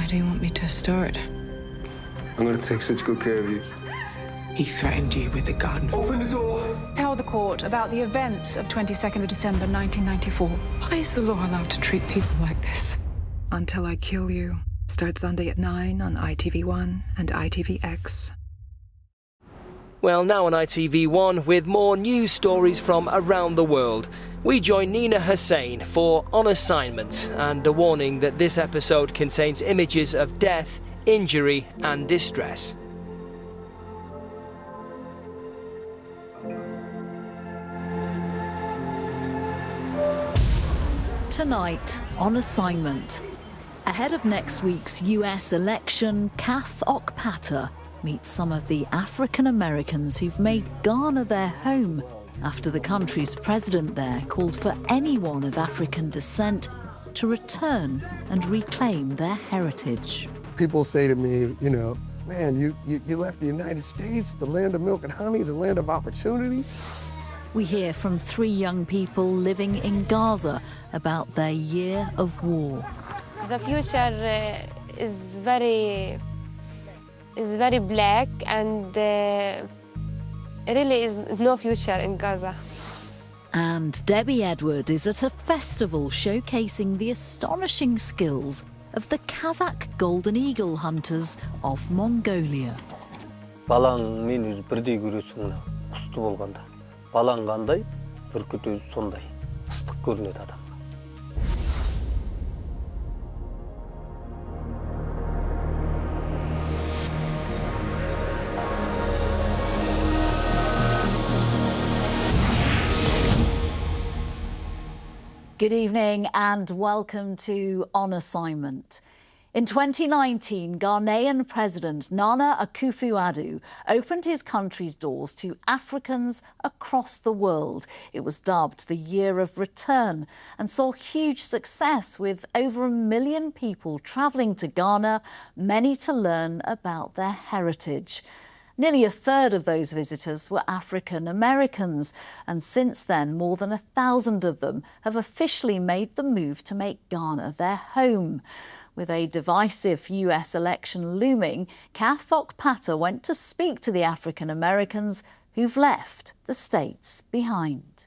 Where do you want me to start? I'm gonna take such good care of you. He threatened you with a gun. Open the door! Tell the court about the events of 22nd of December 1994. Why is the law allowed to treat people like this? Until I Kill You. Starts Sunday at 9 on ITV1 and ITVX. Well, now on ITV1 with more news stories from around the world. We join Nina Hossain for On Assignment and a warning that this episode contains images of death, injury and distress. Tonight, On Assignment. Ahead of next week's US election, Kath Okpata meets some of the African Americans who've made Ghana their home after the country's president there called for anyone of African descent to return and reclaim their heritage. People say to me, you know, man, you left the United States, the land of milk and honey, the land of opportunity. We hear from 3 young people living in Gaza about their year of war. The future is very black, and really is no future in Gaza. And Debbie Edward is at a festival showcasing the astonishing skills of the Kazakh golden eagle hunters of Mongolia. Балаң мен өз бірдей көресің құсты болғанда. Балаң қандай, бүркіт өзі сондай. Ыстық көрінеді адамға. Good evening and welcome to On Assignment. In 2019, Ghanaian President Nana Akufo-Addo opened his country's doors to Africans across the world. It was dubbed the Year of Return and saw huge success with over 1 million people travelling to Ghana, many to learn about their heritage. Nearly a third of those visitors were African Americans, and since then more than 1,000 of them have officially made the move to make Ghana their home. With a divisive US election looming, Kath Okpata went to speak to the African Americans who've left the States behind.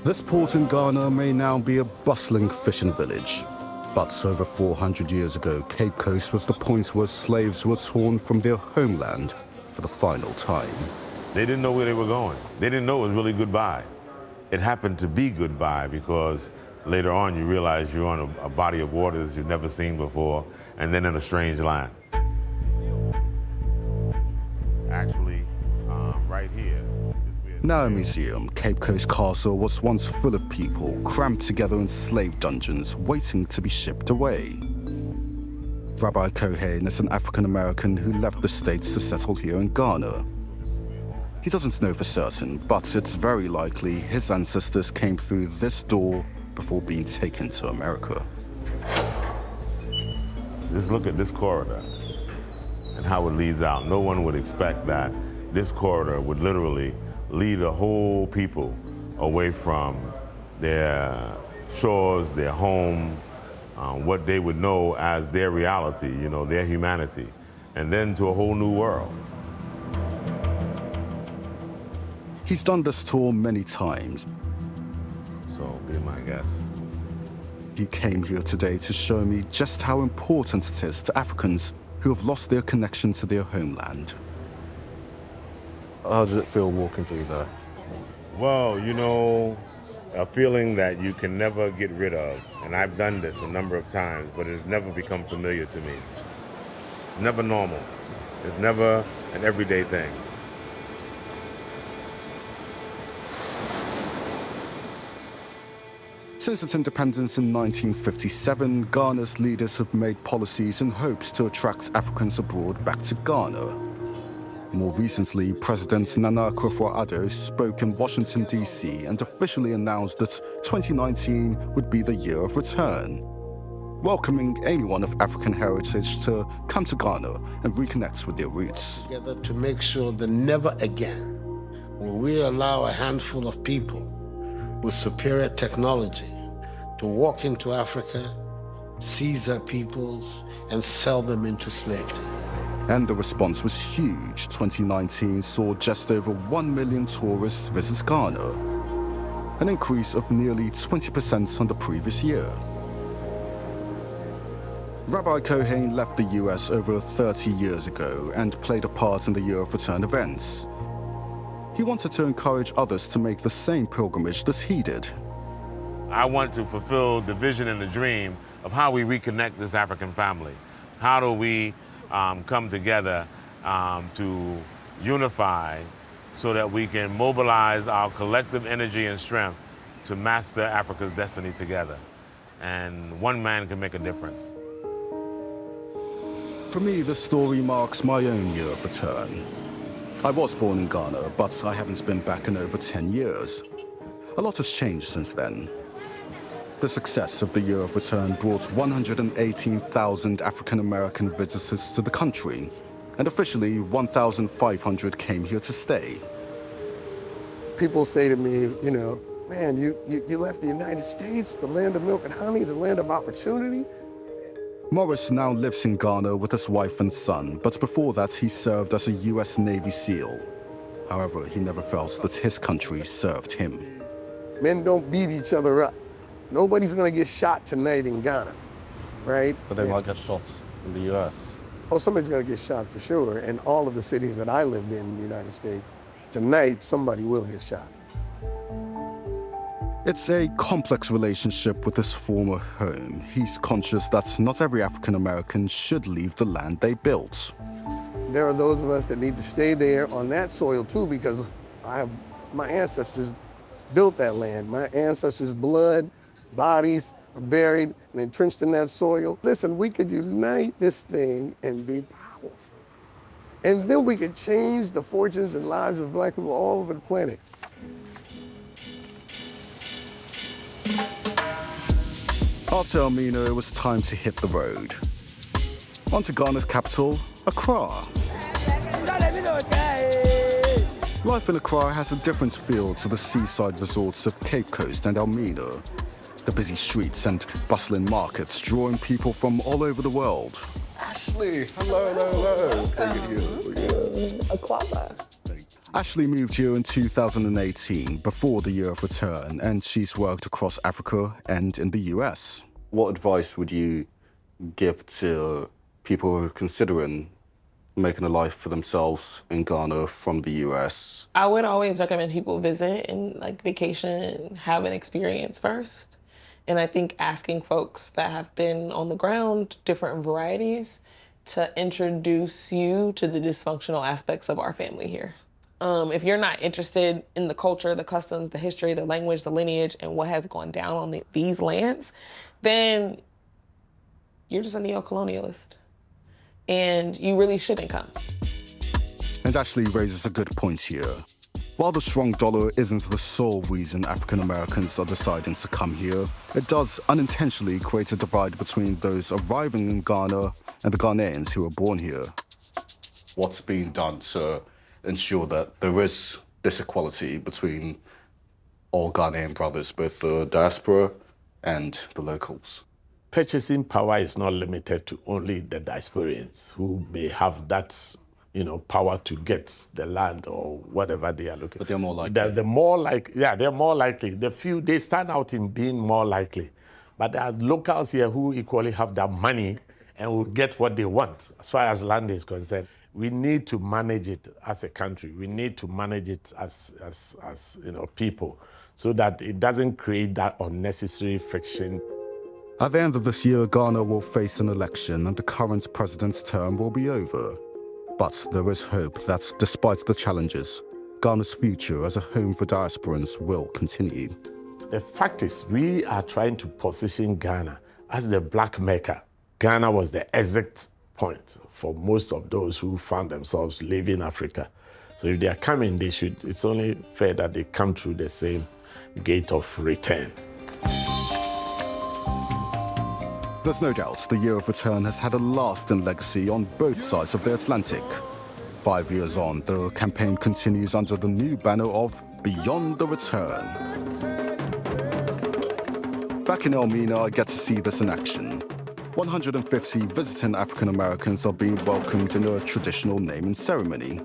This port in Ghana may now be a bustling fishing village. But over 400 years ago, Cape Coast was the point where slaves were torn from their homeland for the final time. They didn't know where they were going. They didn't know it was really goodbye. It happened to be goodbye because later on you realize you're on a body of waters you've never seen before, and then in a strange land. Actually, right here. Now a museum, Cape Coast Castle was once full of people cramped together in slave dungeons waiting to be shipped away. Rabbi Cohen is an African-American who left the States to settle here in Ghana. He doesn't know for certain, but it's very likely his ancestors came through this door before being taken to America. Just look at this corridor and how it leads out. No one would expect that this corridor would literally lead a whole people away from their shores, their home, what they would know as their reality, you know, their humanity, and then to a whole new world. He's done this tour many times. So be my guest. He came here today to show me just how important it is to Africans who have lost their connection to their homeland. How does it feel walking through there? Well, you know, a feeling that you can never get rid of. And I've done this a number of times, but it's never become familiar to me. It's never normal. It's never an everyday thing. Since its independence in 1957, Ghana's leaders have made policies in hopes to attract Africans abroad back to Ghana. More recently, President Nana Akufo-Addo spoke in Washington, D.C. and officially announced that 2019 would be the year of return. welcoming anyone of African heritage to come to Ghana and reconnect with their roots. Together to make sure that never again will we allow a handful of people with superior technology to walk into Africa, seize our peoples, and sell them into slavery. And the response was huge. 2019 saw just over 1 million tourists visit Ghana, an increase of nearly 20% on the previous year. Rabbi Cohen left the US over 30 years ago and played a part in the Year of Return events. He wanted to encourage others to make the same pilgrimage that he did. I want to fulfill the vision and the dream of how we reconnect this African family. How do we come together to unify so that we can mobilize our collective energy and strength to master Africa's destiny together. And one man can make a difference. For me, this story marks my own year of return. I was born in Ghana, but I haven't been back in over 10 years. A lot has changed since then. The success of the Year of Return brought 118,000 African-American visitors to the country, and officially 1,500 came here to stay. People say to me, you know, man, you left the United States, the land of milk and honey, the land of opportunity. Morris now lives in Ghana with his wife and son, but before that he served as a US Navy SEAL. However, he never felt that his country served him. Men don't beat each other up. Nobody's gonna get shot tonight in Ghana, right? But they might get shot in the US. Oh, somebody's gonna get shot for sure. In all of the cities that I lived in the United States, tonight somebody will get shot. It's a complex relationship with his former home. He's conscious that not every African American should leave the land they built. There are those of us that need to stay there on that soil too, because my ancestors built that land. My ancestors' blood, bodies are buried and entrenched in that soil. Listen, we could unite this thing and be powerful. And then we could change the fortunes and lives of Black people all over the planet. After Elmina, it was time to hit the road. On to Ghana's capital, Accra. Life in Accra has a different feel to the seaside resorts of Cape Coast and Elmina. The busy streets and bustling markets drawing people from all over the world. Ashley, hello. Ashley moved here in 2018, before the Year of Return, and she's worked across Africa and in the US. What advice would you give to people who are considering making a life for themselves in Ghana from the US? I would always recommend people visit and vacation and have an experience first. And I think asking folks that have been on the ground, different varieties, to introduce you to the dysfunctional aspects of our family here. If you're not interested in the culture, the customs, the history, the language, the lineage, and what has gone down on these lands, then you're just a neo-colonialist. And you really shouldn't come. And Ashley raises a good point here. While the strong dollar isn't the sole reason African Americans are deciding to come here, it does unintentionally create a divide between those arriving in Ghana and the Ghanaians who are born here. What's being done to ensure that there is this equality between all Ghanaian brothers, both the diaspora and the locals? Purchasing power is not limited to only the diasporians who may have that, power to get the land or whatever they are looking for. But they're more likely. They're more likely. The few, they stand out in being more likely. But there are locals here who equally have that money and will get what they want as far as land is concerned. We need to manage it as a country. We need to manage it as people, so that it doesn't create that unnecessary friction. At the end of this year, Ghana will face an election and the current president's term will be over. But there is hope that despite the challenges, Ghana's future as a home for diasporans will continue. The fact is, we are trying to position Ghana as the Black Mecca. Ghana was the exit point for most of those who found themselves leaving Africa. So if they are coming, it's only fair that they come through the same gate of return. There's no doubt the year of return has had a lasting legacy on both sides of the Atlantic. 5 years on, the campaign continues under the new banner of Beyond the Return. Back in Elmina, I get to see this in action. 150 visiting African Americans are being welcomed in a traditional naming ceremony.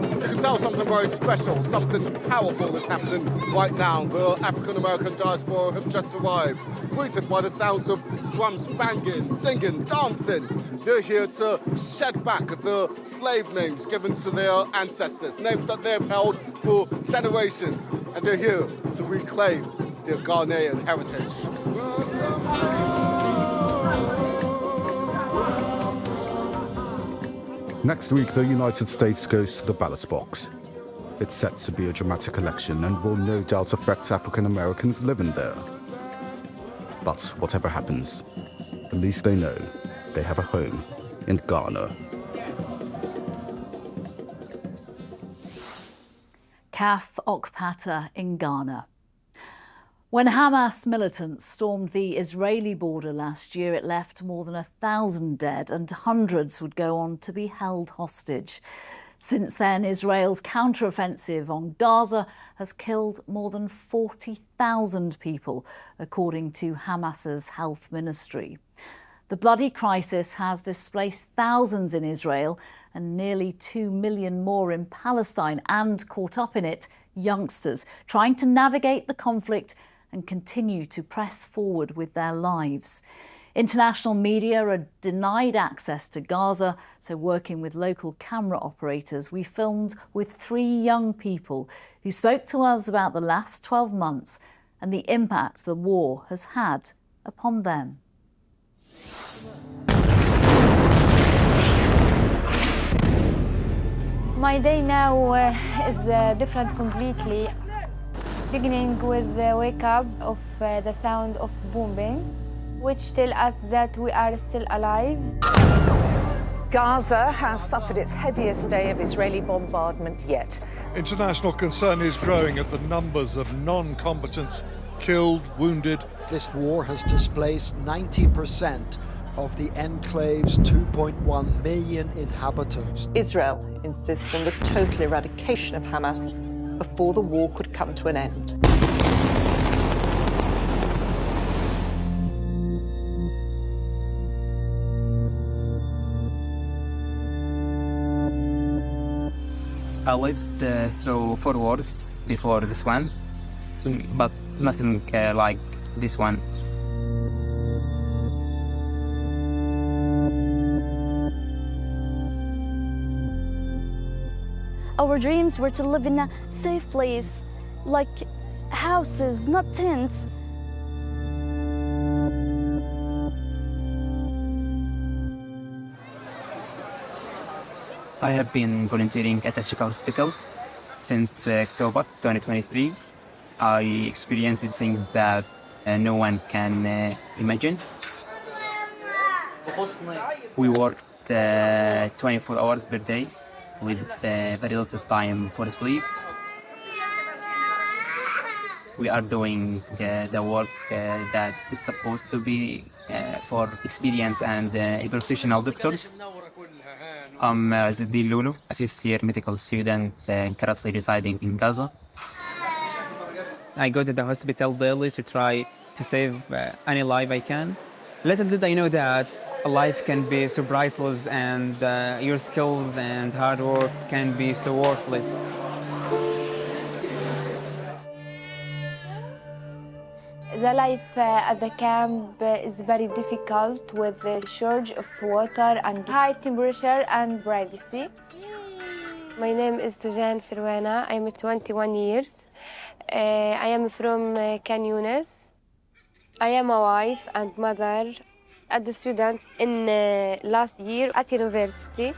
You can tell something very special, something powerful is happening right now. The African American diaspora have just arrived, greeted by the sounds of drums banging, singing, dancing. They're here to shed back the slave names given to their ancestors, names that they've held for generations, and they're here to reclaim their Ghanaian heritage. Next week, the United States goes to the ballot box. It's set to be a dramatic election and will no doubt affect African Americans living there. But whatever happens, at least they know they have a home in Ghana. Kaf Okpata in Ghana. When Hamas militants stormed the Israeli border last year, it left more than 1,000 dead and hundreds would go on to be held hostage. Since then, Israel's counteroffensive on Gaza has killed more than 40,000 people, according to Hamas's health ministry. The bloody crisis has displaced thousands in Israel and nearly 2 million more in Palestine, and caught up in it, youngsters trying to navigate the conflict and continue to press forward with their lives. International media are denied access to Gaza, so working with local camera operators, we filmed with 3 young people who spoke to us about the last 12 months and the impact the war has had upon them. My day now is different completely. Beginning with the wake up of the sound of bombing, which tell us that we are still alive. Gaza has suffered its heaviest day of Israeli bombardment yet. International concern is growing at the numbers of non-combatants killed, wounded. This war has displaced 90% of the enclave's 2.1 million inhabitants. Israel insists on the total eradication of Hamas before the war could come to an end. I lived through 4 wars before this one, but nothing like this one. Our dreams were to live in a safe place, like houses, not tents. I have been volunteering at a Chicago hospital since October 2023. I experienced things that no one can imagine. We worked 24 hours per day with very little time for sleep. We are doing the work that is supposed to be for experienced and professional doctors. I'm Zidil Lulu, a 5th year medical student currently residing in Gaza. I go to the hospital daily to try to save any life I can. Little did I know that a life can be so priceless, and your skills and hard work can be so worthless. The life at the camp is very difficult with the shortage of water and high temperature and privacy. My name is Tujan Firwana. I'm 21 years. I am from Khan Younis. I am a wife and mother and a student in last year at university.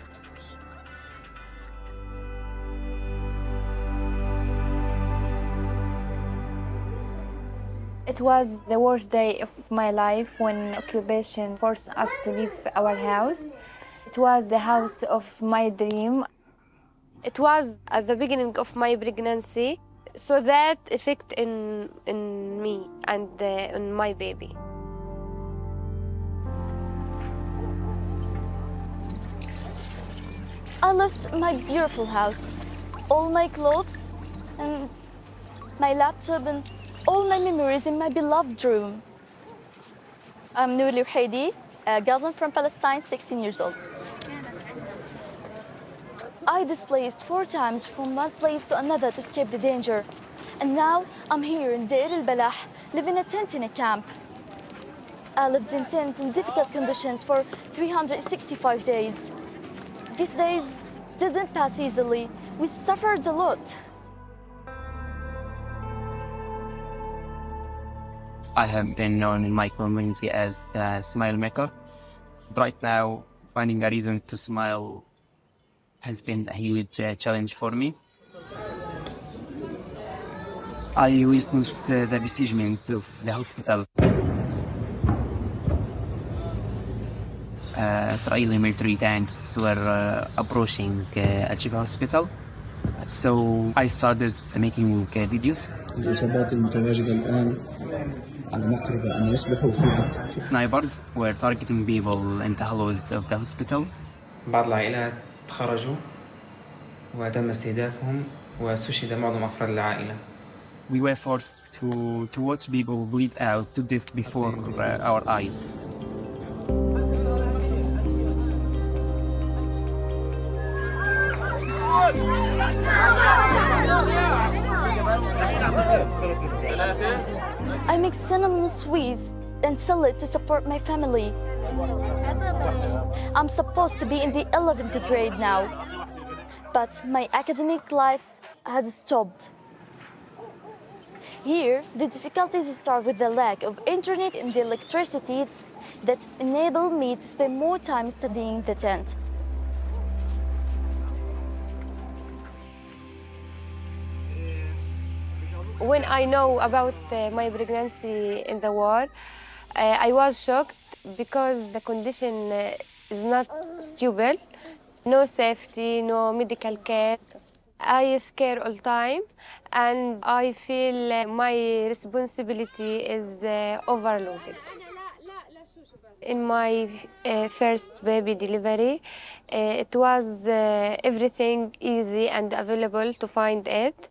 It was the worst day of my life when occupation forced us to leave our house. It was the house of my dream. It was at the beginning of my pregnancy, so that effect in me and on my baby. I left my beautiful house, all my clothes, and my laptop, and all my memories in my beloved room. I'm Noor Louhaidi, a Gazan from Palestine, 16 years old. I displaced 4 times from one place to another to escape the danger. And now I'm here in Deir al-Balah, living in a tent in a camp. I lived in tents in difficult conditions for 365 days. These days didn't pass easily. We suffered a lot. I have been known in my community as a smile maker. Right now, finding a reason to smile has been a huge challenge for me. I witnessed the besiegement of the hospital. Israeli military tanks were approaching Al-Shifa hospital. So I started making videos. Snipers were targeting people in the hollows of the hospital. بعض العائلات خرجوا وتم استهدافهم واستشهد معظم أفراد العائلة. We were forced to watch people bleed out to death before our eyes. I make cinnamon sweets and sell it to support my family. I'm supposed to be in the 11th grade now, but my academic life has stopped. Here, the difficulties start with the lack of internet and the electricity that enable me to spend more time studying the tent. When I know about my pregnancy in the war, I was shocked because the condition is not stable, no safety, no medical care. I scare all time, and I feel my responsibility is overloaded. In my first baby delivery, it was everything easy and available to find it.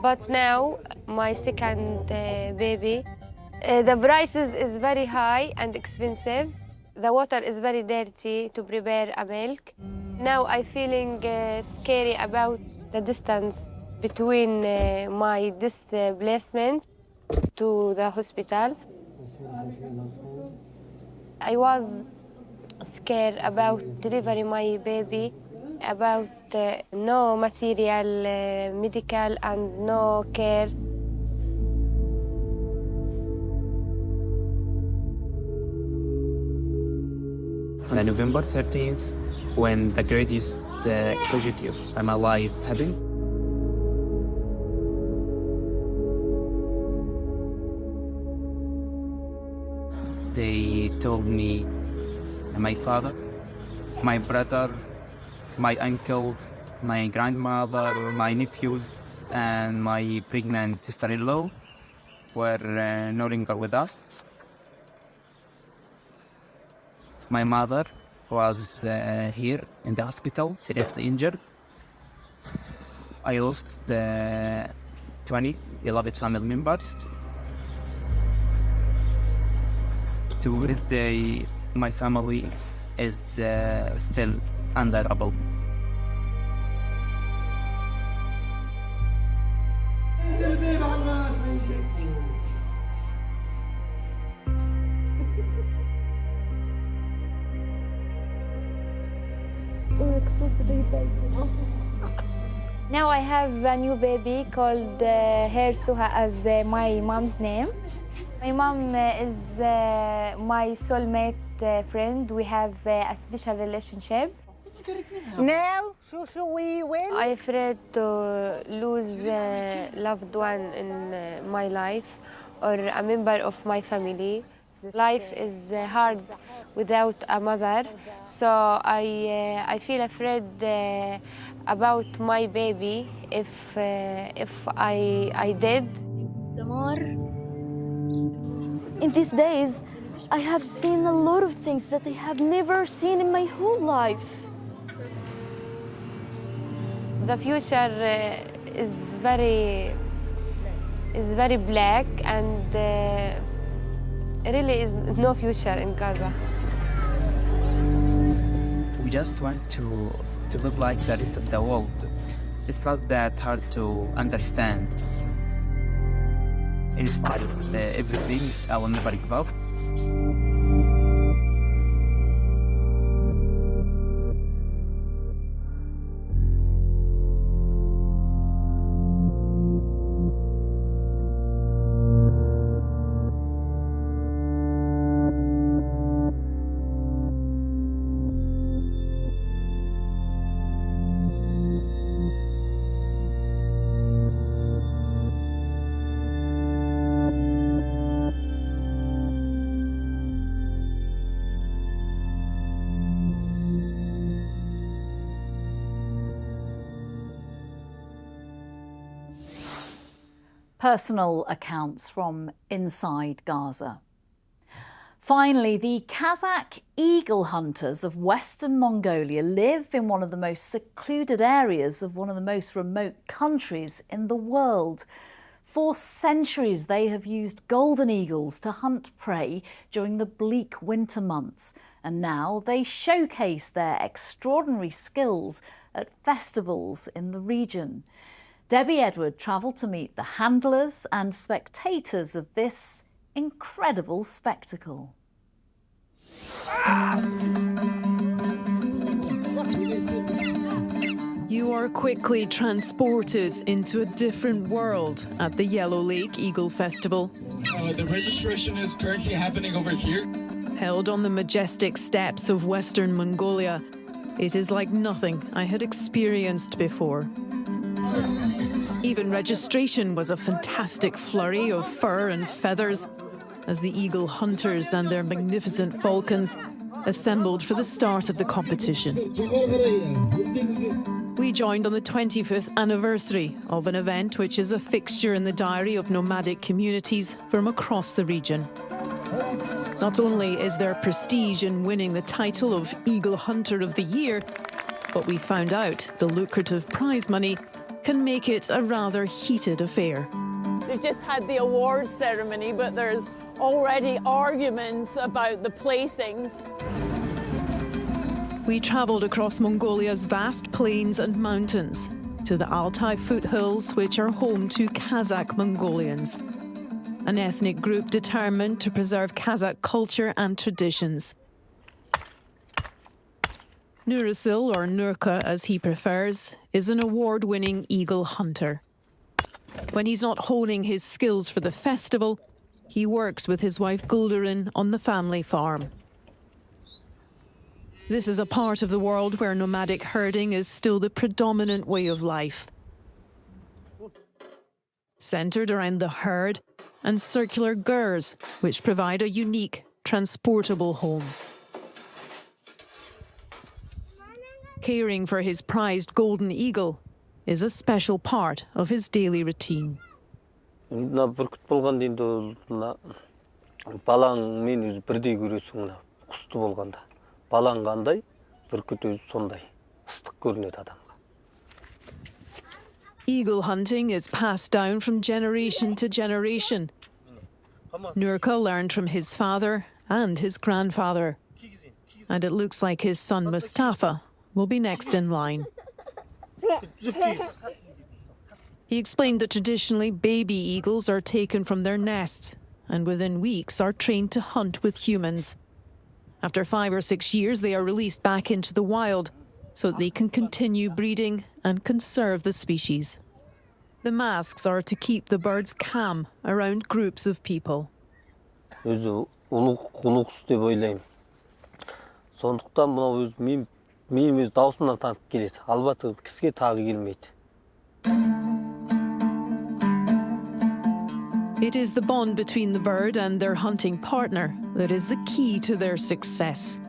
But now, my second baby, the prices is very high and expensive. The water is very dirty to prepare a milk. Now I'm feeling scary about the distance between my displacement to the hospital. I was scared about delivering my baby, about no material, medical, and no care. On November 13th, when the greatest tragedy of my life happened, they told me my father, my brother, my uncles, my grandmother, my nephews, and my pregnant sister-in-law were no longer with us. My mother was here in the hospital, seriously injured. I lost 20 beloved family members. To this day, my family is still under rubble. Now I have a new baby called Her Suha as my mom's name. My mom is my soulmate friend. We have a special relationship. Now, شو we will? I'm afraid to lose a loved one in my life or a member of my family. Life is hard without a mother, so I feel afraid about my baby if I did. In these days, I have seen a lot of things that I have never seen in my whole life. The future is very black, and really is no future in Gaza. We just want to look like the rest of the world. It's not that hard to understand. In spite of everything, I will never give up. Personal accounts from inside Gaza. Finally, the Kazakh eagle hunters of Western Mongolia live in one of the most secluded areas of one of the most remote countries in the world. For centuries, they have used golden eagles to hunt prey during the bleak winter months, and now they showcase their extraordinary skills at festivals in the region. Debbie Edward travelled to meet the handlers and spectators of this incredible spectacle. You are quickly transported into a different world at the Yellow Lake Eagle Festival. The registration is currently happening over here. Held on the majestic steppes of Western Mongolia, it is like nothing I had experienced before. Even registration was a fantastic flurry of fur and feathers as the eagle hunters and their magnificent falcons assembled for the start of the competition. We joined on the 25th anniversary of an event which is a fixture in the diary of nomadic communities from across the region. Not only is there prestige in winning the title of Eagle Hunter of the Year, but we found out the lucrative prize money can make it a rather heated affair. They've just had the awards ceremony, but there's already arguments about the placings. We travelled across Mongolia's vast plains and mountains to the Altai foothills, which are home to Kazakh Mongolians, an ethnic group determined to preserve Kazakh culture and traditions. Nurasil, or Nurka as he prefers, is an award-winning eagle hunter. When he's not honing his skills for the festival, he works with his wife Guldurin on the family farm. This is a part of the world where nomadic herding is still the predominant way of life. Centred around the herd and circular gers, which provide a unique, transportable home. Caring for his prized golden eagle is a special part of his daily routine. Бүркіт болған дейінде балаң мен өзі бірдей көресің мына құсты болғанда. Балаң қандай, бүркіт өзі сондай. Ыстық көрінеді адамға. Eagle hunting is passed down from generation to generation. Nurka learned from his father and his grandfather. And it looks like his son Mustafa will be next in line. He explained that traditionally baby eagles are taken from their nests and within weeks are trained to hunt with humans. After 5 or 6 years, they are released back into the wild so that they can continue breeding and conserve the species. The masks are to keep the birds calm around groups of people. Өзі ұлық құс деп ойлаймын. Сондықтан мынау өз мен өз даусымнан танып келеді. Албаты кісіге тағы келмейді. It is the bond between the bird and their hunting partner that is the key to their success.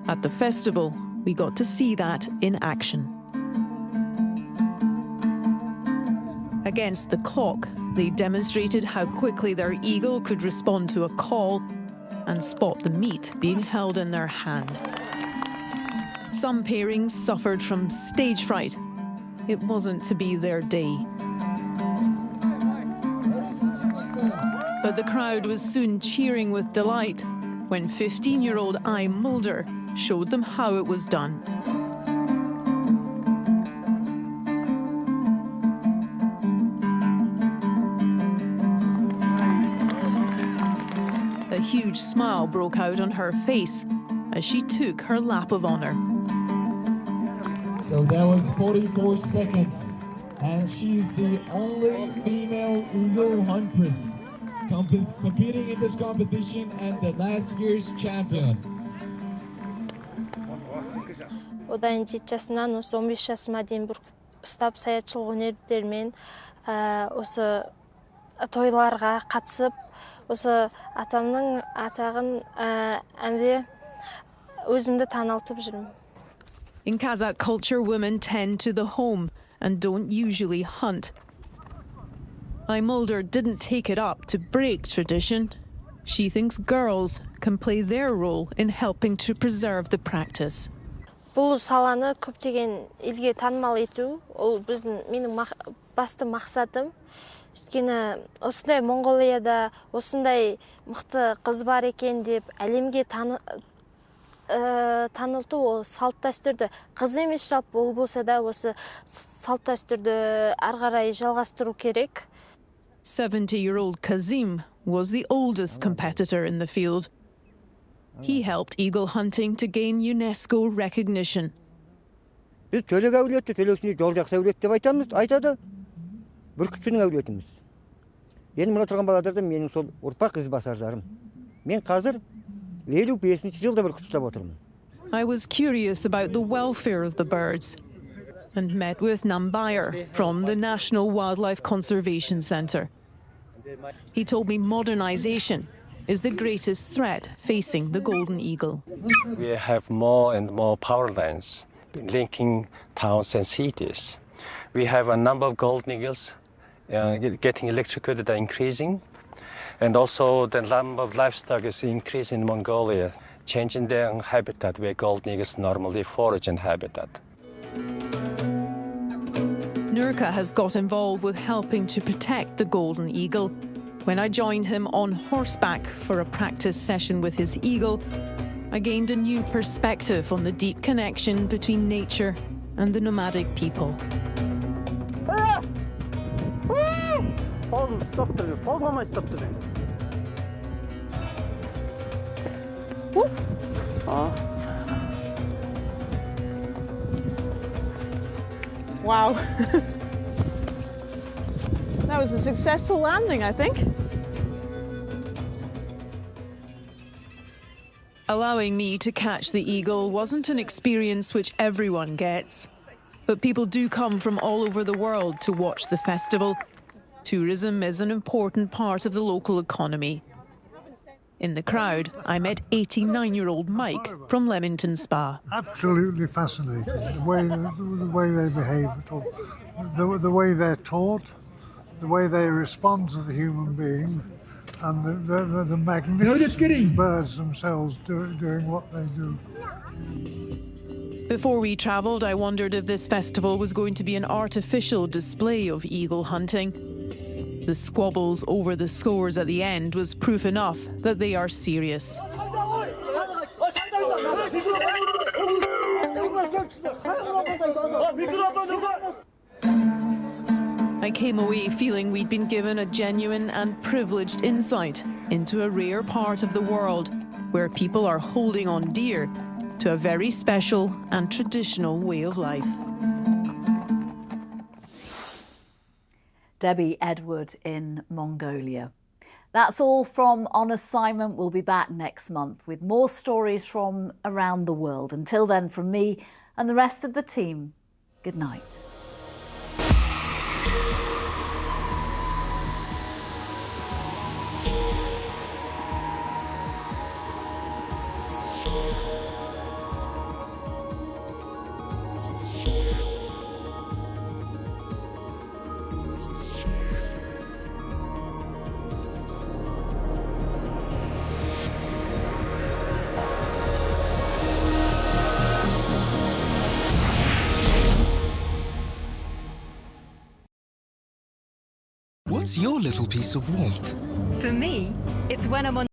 At the festival, we got to see that in action. Against the clock, they demonstrated how quickly their eagle could respond to a call and spot the meat being held in their hand. Some pairings suffered from stage fright. It wasn't to be their day. But the crowd was soon cheering with delight when 15-year-old I. Mulder showed them how it was done. A huge smile broke out on her face as she took her lap of honor. So that was 44 seconds, and she's the only female eagle huntress competing in this competition and the last year's champion. Одан 7 жасымнан осы 15 жасыма дейін бір ұстап саятшылық өнерлерімен осы тойларға қатысып, осы атамның атағын әмбе өзімді танылтып жүрмін. In Kazakh culture, women tend to the home and don't usually hunt. I. Mulder didn't take it up to break tradition. She thinks girls can play their role in helping to preserve the practice. Бұл саланы көптеген елге танымал ету, ол менің басты мақсатым. Өйткені осындай Монғолияда осындай мықты қыз бар екен деп әлемге танылту, ол салт дәстүрді, қыз емес жалпы ол болса да осы салт дәстүрді ары қарай жалғастыру керек. 70-year-old Kazim was the oldest competitor in the field. He helped eagle hunting to gain UNESCO recognition. Biz төлек әулеті, төлексіне жол жақсы әулет деп айтады. Бүркіттің әулетіміз. Енді мұна тұрған балалардан менің сол ұрпақ ізбасарларым. Мен қазір 55 жылда бүркіт ұстап отырмын. I was curious about the welfare of the birds and met with Nambayer from the National Wildlife Conservation Centre. He told me modernization is the greatest threat facing the golden eagle. We have more and more power lines linking towns and cities. We have a number of golden eagles getting electrocuted and increasing. And also the number of livestock is increasing in Mongolia, changing their habitat where golden eagles normally forage and habitat. Nurka has got involved with helping to protect the golden eagle. When I joined him on horseback for a practice session with his eagle, I gained a new perspective on the deep connection between nature and the nomadic people. Wow. That was a successful landing, I think. Allowing me to catch the eagle wasn't an experience which everyone gets. But people do come from all over the world to watch the festival. Tourism is an important part of the local economy. In the crowd, I met 89-year-old Mike from Leamington Spa. Absolutely fascinating, the way they behave at all, the way they're taught, the way they respond to the human being, and the magnificent birds themselves doing what they do. Before we travelled, I wondered if this festival was going to be an artificial display of eagle hunting. The squabbles over the scores at the end was proof enough that they are serious. I came away feeling we'd been given a genuine and privileged insight into a rare part of the world where people are holding on dear to a very special and traditional way of life. Debbie Edward in Mongolia. That's all from On Assignment. We'll be back next month with more stories from around the world. Until then, from me and the rest of the team, good night. What's your little piece of warmth? For me, it's when I'm on